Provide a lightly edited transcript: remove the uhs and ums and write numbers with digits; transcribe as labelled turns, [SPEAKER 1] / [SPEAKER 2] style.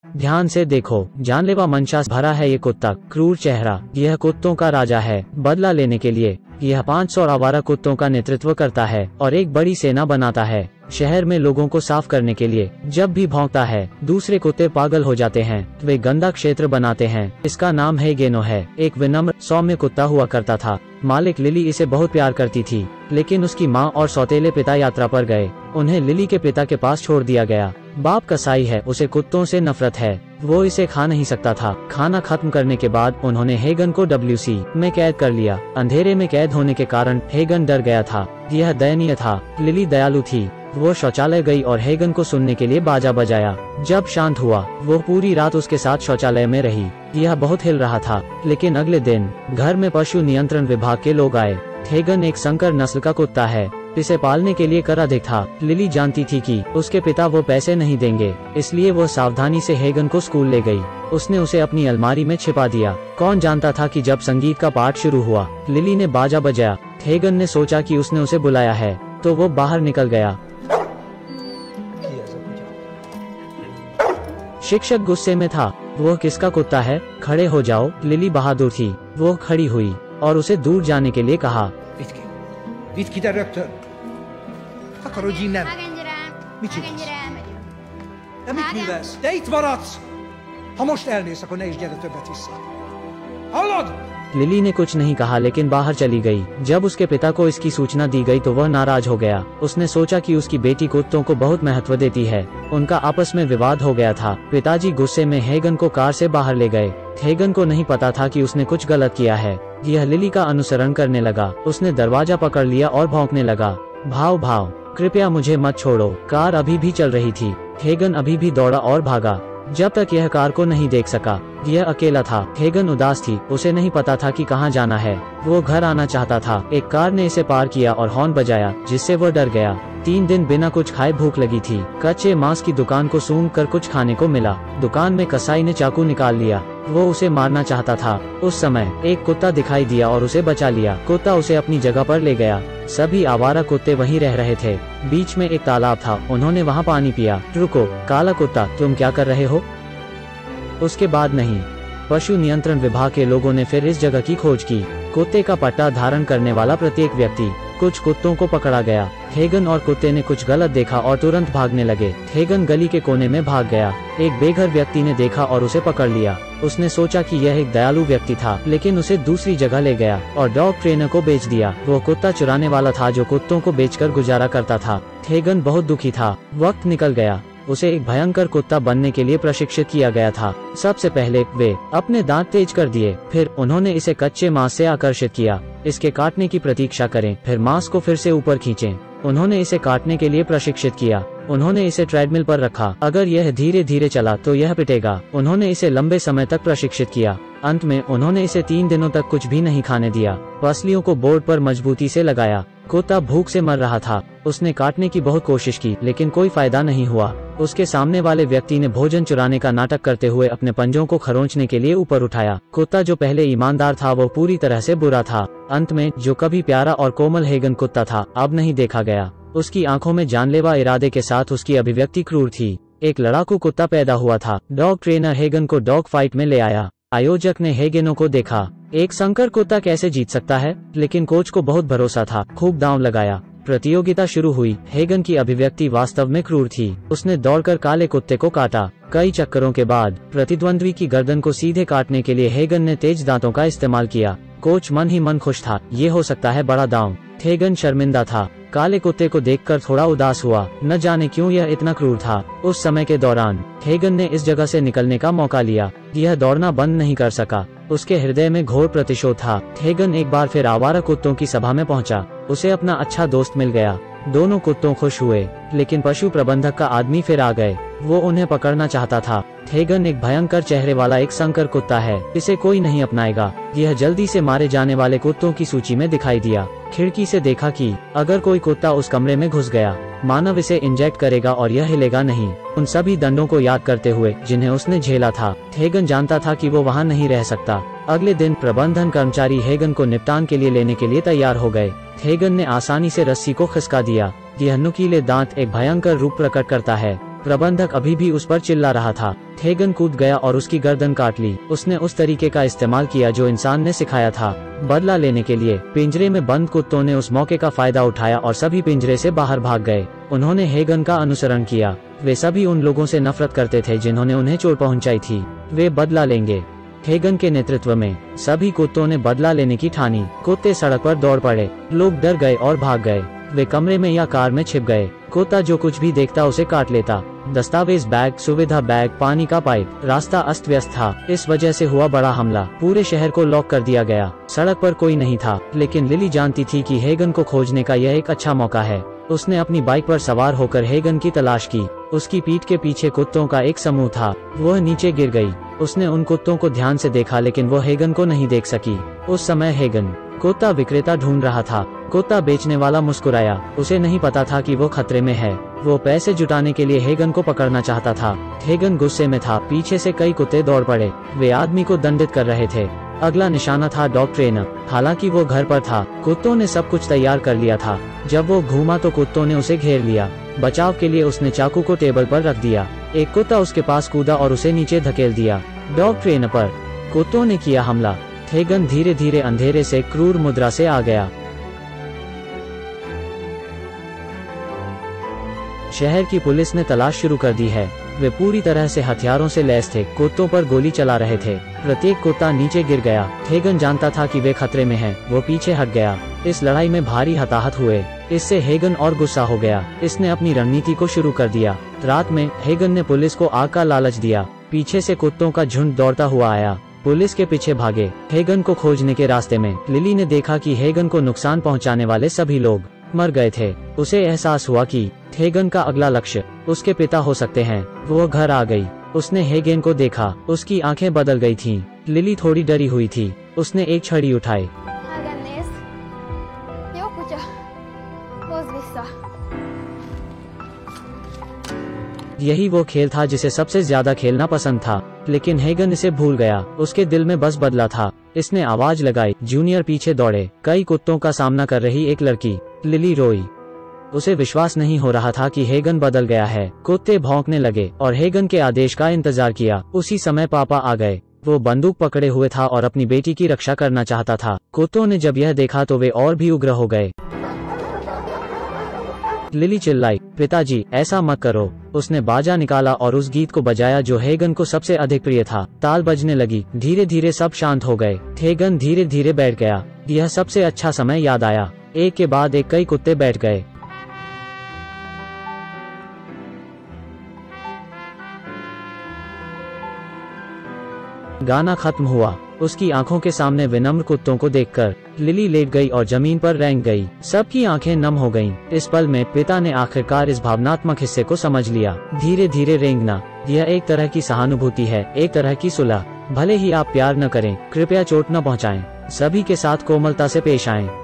[SPEAKER 1] ध्यान से देखो, जानलेवा मंशा भरा है ये कुत्ता, क्रूर चेहरा। यह कुत्तों का राजा है। बदला लेने के लिए यह 500 आवारा कुत्तों का नेतृत्व करता है और एक बड़ी सेना बनाता है शहर में लोगों को साफ करने के लिए। जब भी भौंकता है दूसरे कुत्ते पागल हो जाते हैं। वे गंदा क्षेत्र बनाते हैं। इसका नाम हेगेनो है। एक विनम्र सौम्य कुत्ता हुआ करता था। मालिक लिली इसे बहुत प्यार करती थी, लेकिन उसकी माँ और सौतेले पिता यात्रा पर गए। उन्हें लिली के पिता के पास छोड़ दिया गया। बाप कसाई है, उसे कुत्तों से नफरत है। वो इसे खा नहीं सकता था। खाना खत्म करने के बाद उन्होंने हेगन को WC में कैद कर लिया। अंधेरे में कैद होने के कारण हेगन डर गया था। यह दयनीय था। लिली दयालु थी। वो शौचालय गई और हेगन को सुनने के लिए बाजा बजाया। जब शांत हुआ वो पूरी रात उसके साथ शौचालय में रही। यह बहुत हिल रहा था। लेकिन अगले दिन घर में पशु नियंत्रण विभाग के लोग आए। हेगन एक संकर नस्ल का कुत्ता है। इसे पालने के लिए कर अधिक था। लिली जानती थी कि उसके पिता वो पैसे नहीं देंगे, इसलिए वो सावधानी से हेगन को स्कूल ले गई। उसने उसे अपनी अलमारी में छिपा दिया। कौन जानता था कि जब संगीत का पाठ शुरू हुआ, लिली ने बाजा बजाया। हेगन ने सोचा कि उसने उसे बुलाया है, तो वो बाहर निकल गया। शिक्षक गुस्से में था। वो किसका कुत्ता है? खड़े हो जाओ। लिली बहादुर थी। वो खड़ी हुई और उसे दूर जाने के लिए कहा।
[SPEAKER 2] Vidd ki ide rögtön! Takarodj innen!
[SPEAKER 3] Megengedem!
[SPEAKER 2] Mit csinálsz?
[SPEAKER 3] Megengedem!
[SPEAKER 2] De mit művelsz? De itt maradsz! Ha most elmész, akkor ne is gyere többet vissza. Hallod?
[SPEAKER 1] Lily ने कुछ नहीं कहा लेकिन बाहर चली गई। जब उसके पिता को इसकी सूचना दी गई तो वह नाराज हो गया। उसने सोचा कि उसकी बेटी कुत्तों को बहुत महत्व देती है। उनका आपस में विवाद हो गया था। पिताजी गुस्से में हेगन को कार से बाहर ले गए। हेगन को नहीं पता था कि उसने कुछ गलत किया है। यह लिली का अनुसरण करने लगा। उसने दरवाजा पकड़ लिया और भौंकने लगा। भाव भाव, कृपया मुझे मत छोड़ो। कार अभी भी चल रही थी। हेगन अभी भी दौड़ा और भागा जब तक यह कार को नहीं देख सका। यह अकेला था। हेगन उदास थी। उसे नहीं पता था कि कहाँ जाना है। वो घर आना चाहता था। एक कार ने इसे पार किया और हॉर्न बजाया, जिससे वह डर गया। 3 दिन बिना कुछ खाए भूख लगी थी। कच्चे मांस की दुकान को सूंघ कर कुछ खाने को मिला। दुकान में कसाई ने चाकू निकाल लिया। वो उसे मारना चाहता था। उस समय एक कुत्ता दिखाई दिया और उसे बचा लिया। कुत्ता उसे अपनी जगह पर ले गया। सभी आवारा कुत्ते वहीं रह रहे थे। बीच में एक तालाब था। उन्होंने वहाँ पानी पिया। रुको काला कुत्ता, तुम क्या कर रहे हो? उसके बाद नहीं। पशु नियंत्रण विभाग के लोगों ने फिर इस जगह की खोज की। कुत्ते का पट्टा धारण करने वाला प्रत्येक व्यक्ति। कुछ कुत्तों को पकड़ा गया। हेगन और कुत्ते ने कुछ गलत देखा और तुरंत भागने लगे। हेगन गली के कोने में भाग गया। एक बेघर व्यक्ति ने देखा और उसे पकड़ लिया। उसने सोचा कि यह एक दयालु व्यक्ति था, लेकिन उसे दूसरी जगह ले गया और डॉग ट्रेनर को बेच दिया। वो कुत्ता चुराने वाला था जो कुत्तों को बेचकर गुजारा करता था। हेगन बहुत दुखी था। वक्त निकल गया। उसे एक भयंकर कुत्ता बनने के लिए प्रशिक्षित किया गया था। सबसे पहले वे अपने दांत तेज कर दिए। फिर उन्होंने इसे कच्चे मांस से आकर्षित किया। इसके काटने की प्रतीक्षा करें, फिर मांस को फिर से ऊपर खींचें। उन्होंने इसे काटने के लिए प्रशिक्षित किया। उन्होंने इसे ट्रेडमिल पर रखा। अगर यह धीरे धीरे चला तो यह पिटेगा। उन्होंने इसे लंबे समय तक प्रशिक्षित किया। अंत में उन्होंने इसे 3 दिनों तक कुछ भी नहीं खाने दिया। पसलियों को बोर्ड पर मजबूती से लगाया। कुत्ता भूख से मर रहा था। उसने काटने की बहुत कोशिश की, लेकिन कोई फायदा नहीं हुआ। उसके सामने वाले व्यक्ति ने भोजन चुराने का नाटक करते हुए अपने पंजों को खरोंचने के लिए ऊपर उठाया। कुत्ता जो पहले ईमानदार था वो पूरी तरह से बुरा था। अंत में जो कभी प्यारा और कोमल हेगन कुत्ता था, अब नहीं देखा गया। उसकी आंखों में जानलेवा इरादे के साथ उसकी अभिव्यक्ति क्रूर थी। एक लड़ाकू कुत्ता पैदा हुआ था। डॉग ट्रेनर हेगन को डॉग फाइट में ले आया। आयोजक ने हेगेनो को देखा। एक संकर कुत्ता कैसे जीत सकता है? लेकिन कोच को बहुत भरोसा था। खूब दांव लगाया। प्रतियोगिता शुरू हुई। हेगन की अभिव्यक्ति वास्तव में क्रूर थी। उसने दौड़कर काले कुत्ते को काटा। कई चक्करों के बाद प्रतिद्वंद्वी की गर्दन को सीधे काटने के लिए हेगन ने तेज दांतों का इस्तेमाल किया। कोच मन ही मन खुश था। ये हो सकता है बड़ा दांव। हेगन शर्मिंदा था। काले कुत्ते को देखकर थोड़ा उदास हुआ। न जाने क्यों यह इतना क्रूर था। उस समय के दौरान हेगन ने इस जगह से निकलने का मौका लिया। यह दौड़ना बंद नहीं कर सका। उसके हृदय में घोर प्रतिशोध था। हेगन एक बार फिर आवारा कुत्तों की सभा में पहुंचा। उसे अपना अच्छा दोस्त मिल गया। दोनों कुत्तों खुश हुए, लेकिन पशु प्रबंधक का आदमी फिर आ गए। वो उन्हें पकड़ना चाहता था। हेगन एक भयंकर चेहरे वाला एक संकर कुत्ता है। इसे कोई नहीं अपनाएगा। यह जल्दी से मारे जाने वाले कुत्तों की सूची में दिखाई दिया। खिड़की से देखा कि अगर कोई कुत्ता उस कमरे में घुस गया, मानव इसे इंजेक्ट करेगा और यह हिलेगा नहीं। उन सभी दंडों को याद करते हुए जिन्हें उसने झेला था, हेगन जानता था कि वो वहाँ नहीं रह सकता। अगले दिन प्रबंधन कर्मचारी हेगन को निपटान के लिए लेने के लिए तैयार हो गए। हेगन ने आसानी से रस्सी को खिसका दिया। यह नुकीले दांत एक भयंकर रूप प्रकट करता है। प्रबंधक अभी भी उस पर चिल्ला रहा था। हेगन कूद गया और उसकी गर्दन काट ली। उसने उस तरीके का इस्तेमाल किया जो इंसान ने सिखाया था, बदला लेने के लिए। पिंजरे में बंद कुत्तों ने उस मौके का फायदा उठाया और सभी पिंजरे से बाहर भाग गए। उन्होंने हेगन का अनुसरण किया। वे सभी उन लोगों से नफरत करते थे जिन्होंने उन्हें चोट पहुंचाई थी। वे बदला लेंगे। हेगन के नेतृत्व में सभी कुत्तों ने बदला लेने की ठानी। कुत्ते सड़क पर दौड़ पड़े। लोग डर गए और भाग गए। वे कमरे में या कार में छिप गए। कुत्ता जो कुछ भी देखता उसे काट लेता। दस्तावेज बैग, सुविधा बैग, पानी का पाइप। रास्ता अस्त व्यस्त था। इस वजह से हुआ बड़ा हमला। पूरे शहर को लॉक कर दिया गया। सड़क पर कोई नहीं था, लेकिन लिली जानती थी कि हेगन को खोजने का यह एक अच्छा मौका है। उसने अपनी बाइक पर सवार होकर हेगन की तलाश की। उसकी पीठ के पीछे कुत्तों का एक समूह था। वह नीचे गिर गई। उसने उन कुत्तों को ध्यान से देखा, लेकिन वो हेगन को नहीं देख सकी। उस समय हेगन कुत्ता विक्रेता ढूंढ रहा था। कुत्ता बेचने वाला मुस्कुराया। उसे नहीं पता था कि वो खतरे में है। वो पैसे जुटाने के लिए हेगन को पकड़ना चाहता था। हेगन गुस्से में था। पीछे से कई कुत्ते दौड़ पड़े। वे आदमी को दंडित कर रहे थे। अगला निशाना था डॉग ट्रेनर। हालांकि वो घर पर था, कुत्तों ने सब कुछ तैयार कर लिया था। जब वो घूमा तो कुत्तों ने उसे घेर लिया। बचाव के लिए उसने चाकू को टेबल पर रख दिया। एक कुत्ता उसके पास कूदा और उसे नीचे धकेल दिया। डॉग ट्रेनर पर कुत्तों ने किया हमला। हेगन धीरे धीरे अंधेरे से क्रूर मुद्रा से आ गया। शहर की पुलिस ने तलाश शुरू कर दी है। वे पूरी तरह से हथियारों से लैस थे। कुत्तों पर गोली चला रहे थे। प्रत्येक कुत्ता नीचे गिर गया। हेगन जानता था कि वे खतरे में हैं। वो पीछे हट गया। इस लड़ाई में भारी हताहत हुए। इससे हेगन और गुस्सा हो गया। इसने अपनी रणनीति को शुरू कर दिया। रात में हेगन ने पुलिस को आग का लालच दिया। पीछे से कुत्तों का झुंड दौड़ता हुआ आया। पुलिस के पीछे भागे। हेगन को खोजने के रास्ते में लिली ने देखा कि हेगन को नुकसान पहुंचाने वाले सभी लोग मर गए थे। उसे एहसास हुआ कि हेगन का अगला लक्ष्य उसके पिता हो सकते हैं। वो घर आ गई। उसने हेगन को देखा। उसकी आंखें बदल गई थीं। लिली थोड़ी डरी हुई थी। उसने एक छड़ी उठाई। यही वो खेल था जिसे सबसे ज्यादा खेलना पसंद था, लेकिन हेगन इसे भूल गया। उसके दिल में बस बदला था। इसने आवाज लगाई। जूनियर पीछे दौड़े। कई कुत्तों का सामना कर रही एक लड़की। लिली रोई। उसे विश्वास नहीं हो रहा था कि हेगन बदल गया है। कुत्ते भौंकने लगे और हेगन के आदेश का इंतजार किया। उसी समय पापा आ गए। वो बंदूक पकड़े हुए था और अपनी बेटी की रक्षा करना चाहता था। कुत्तों ने जब यह देखा तो वे और भी उग्र हो गए। लिली चिल्लाई, पिताजी ऐसा मत करो। उसने बाजा निकाला और उस गीत को बजाया जो हेगन को सबसे अधिक प्रिय था। ताल बजने लगी। धीरे धीरे सब शांत हो गए। हेगन धीरे धीरे बैठ गया। यह सबसे अच्छा समय याद आया। एक के बाद एक कई कुत्ते बैठ गए। गाना खत्म हुआ। उसकी आंखों के सामने विनम्र कुत्तों को देखकर लिली लेट गई और जमीन पर रेंग गई। सबकी आंखें नम हो गईं। इस पल में पिता ने आखिरकार इस भावनात्मक हिस्से को समझ लिया। धीरे धीरे रेंगना, यह एक तरह की सहानुभूति है, एक तरह की सुलह। भले ही आप प्यार न करें, कृपया चोट न पहुंचाएं। सभी के साथ कोमलता से पेश आएं।